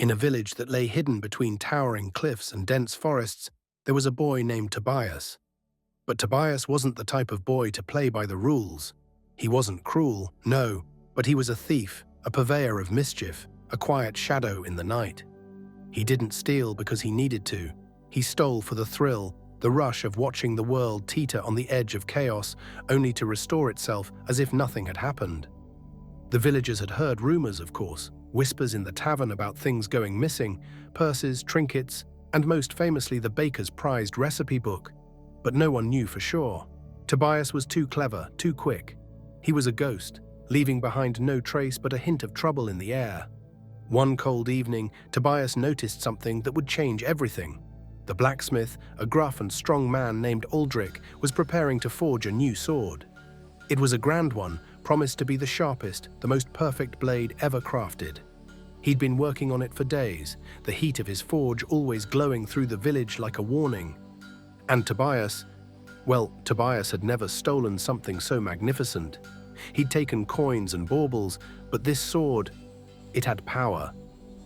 In a village that lay hidden between towering cliffs and dense forests, there was a boy named Tobias. But Tobias wasn't the type of boy to play by the rules. He wasn't cruel, no, but he was a thief, a purveyor of mischief, a quiet shadow in the night. He didn't steal because he needed to. He stole for the thrill, the rush of watching the world teeter on the edge of chaos, only to restore itself as if nothing had happened. The villagers had heard rumors, of course, whispers in the tavern about things going missing, purses, trinkets, and most famously the baker's prized recipe book. But no one knew for sure. Tobias was too clever, too quick. He was a ghost, leaving behind no trace but a hint of trouble in the air. One cold evening, Tobias noticed something that would change everything. The blacksmith, a gruff and strong man named Aldric, was preparing to forge a new sword. It was a grand one, promised to be the sharpest, the most perfect blade ever crafted. He'd been working on it for days, the heat of his forge always glowing through the village like a warning. And Tobias had never stolen something so magnificent. He'd taken coins and baubles, but this sword, it had power.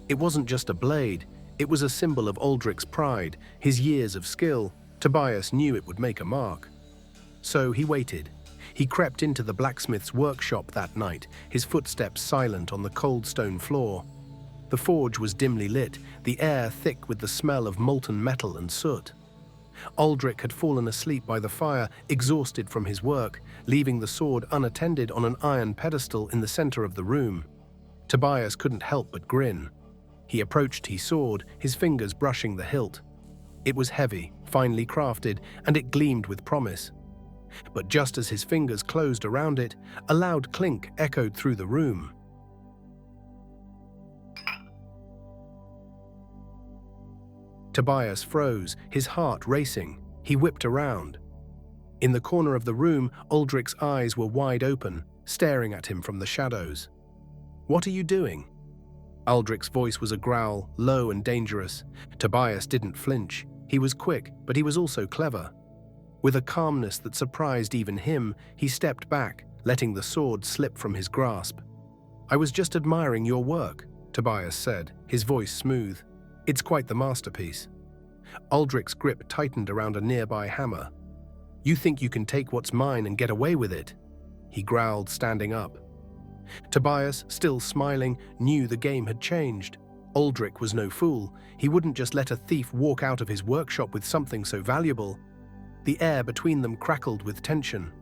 It wasn't just a blade, it was a symbol of Aldric's pride, his years of skill. Tobias knew it would make a mark. So he waited. He crept into the blacksmith's workshop that night, his footsteps silent on the cold stone floor. The forge was dimly lit, the air thick with the smell of molten metal and soot. Aldric had fallen asleep by the fire, exhausted from his work, leaving the sword unattended on an iron pedestal in the center of the room. Tobias couldn't help but grin. He approached his sword, his fingers brushing the hilt. It was heavy, finely crafted, and it gleamed with promise. But just as his fingers closed around it, a loud clink echoed through the room. Tobias froze, his heart racing. He whipped around. In the corner of the room, Aldric's eyes were wide open, staring at him from the shadows. "What are you doing?" Aldric's voice was a growl, low and dangerous. Tobias didn't flinch. He was quick, but he was also clever. With a calmness that surprised even him, he stepped back, letting the sword slip from his grasp. "I was just admiring your work," Tobias said, his voice smooth. "It's quite the masterpiece." Aldric's grip tightened around a nearby hammer. "You think you can take what's mine and get away with it?" he growled, standing up. Tobias, still smiling, knew the game had changed. Aldric was no fool. He wouldn't just let a thief walk out of his workshop with something so valuable. The air between them crackled with tension.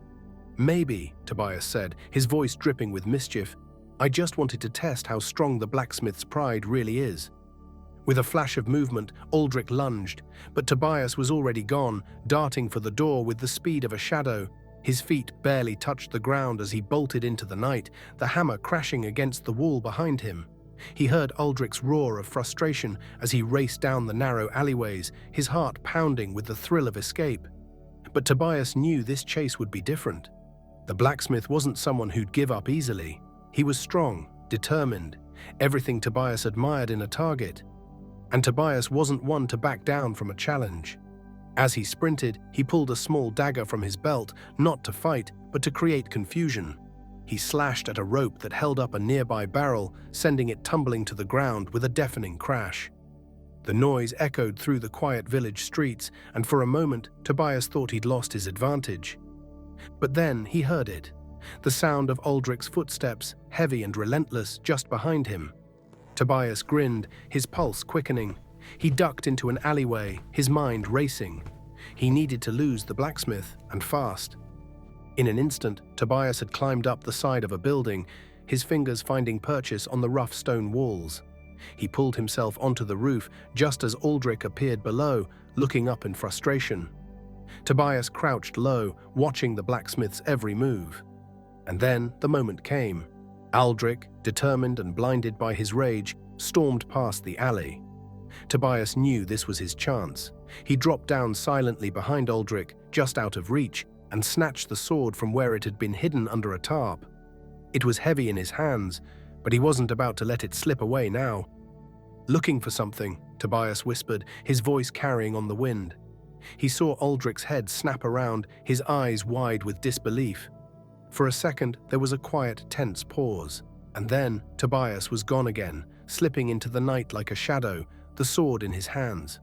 "Maybe," Tobias said, his voice dripping with mischief, "I just wanted to test how strong the blacksmith's pride really is." With a flash of movement, Aldric lunged, but Tobias was already gone, darting for the door with the speed of a shadow. His feet barely touched the ground as he bolted into the night, the hammer crashing against the wall behind him. He heard Aldric's roar of frustration as he raced down the narrow alleyways, his heart pounding with the thrill of escape. But Tobias knew this chase would be different. The blacksmith wasn't someone who'd give up easily. He was strong, determined, everything Tobias admired in a target. And Tobias wasn't one to back down from a challenge. As he sprinted, he pulled a small dagger from his belt, not to fight, but to create confusion. He slashed at a rope that held up a nearby barrel, sending it tumbling to the ground with a deafening crash. The noise echoed through the quiet village streets, and for a moment, Tobias thought he'd lost his advantage. But then he heard it, the sound of Aldric's footsteps, heavy and relentless, just behind him. Tobias grinned, his pulse quickening. He ducked into an alleyway, his mind racing. He needed to lose the blacksmith, and fast. In an instant, Tobias had climbed up the side of a building, his fingers finding purchase on the rough stone walls. He pulled himself onto the roof just as Aldric appeared below, looking up in frustration. Tobias crouched low, watching the blacksmith's every move. And then the moment came. Aldric, determined and blinded by his rage, stormed past the alley. Tobias knew this was his chance. He dropped down silently behind Aldric, just out of reach, and snatched the sword from where it had been hidden under a tarp. It was heavy in his hands, but he wasn't about to let it slip away now. "Looking for something," Tobias whispered, his voice carrying on the wind. He saw Aldric's head snap around, his eyes wide with disbelief. For a second, there was a quiet, tense pause, and then Tobias was gone again, slipping into the night like a shadow, the sword in his hands.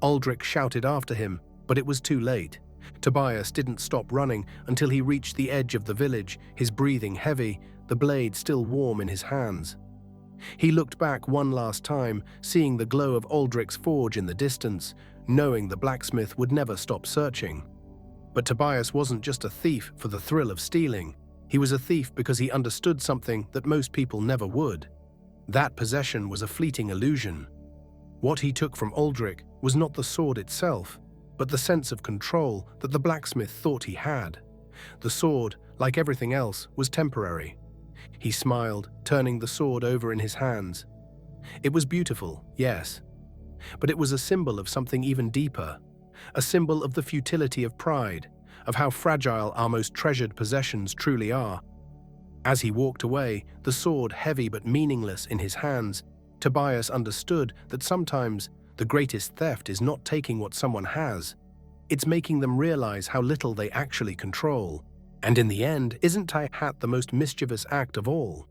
Aldric shouted after him, but it was too late. Tobias didn't stop running until he reached the edge of the village, his breathing heavy, the blade still warm in his hands. He looked back one last time, seeing the glow of Aldric's forge in the distance, knowing the blacksmith would never stop searching. But Tobias wasn't just a thief for the thrill of stealing. He was a thief because he understood something that most people never would. That possession was a fleeting illusion. What he took from Aldric was not the sword itself, but the sense of control that the blacksmith thought he had. The sword, like everything else, was temporary. He smiled, turning the sword over in his hands. It was beautiful, yes, but it was a symbol of something even deeper, a symbol of the futility of pride, of how fragile our most treasured possessions truly are. As he walked away, the sword heavy but meaningless in his hands, Tobias understood that sometimes the greatest theft is not taking what someone has, it's making them realize how little they actually control. And in the end, isn't tie hat the most mischievous act of all?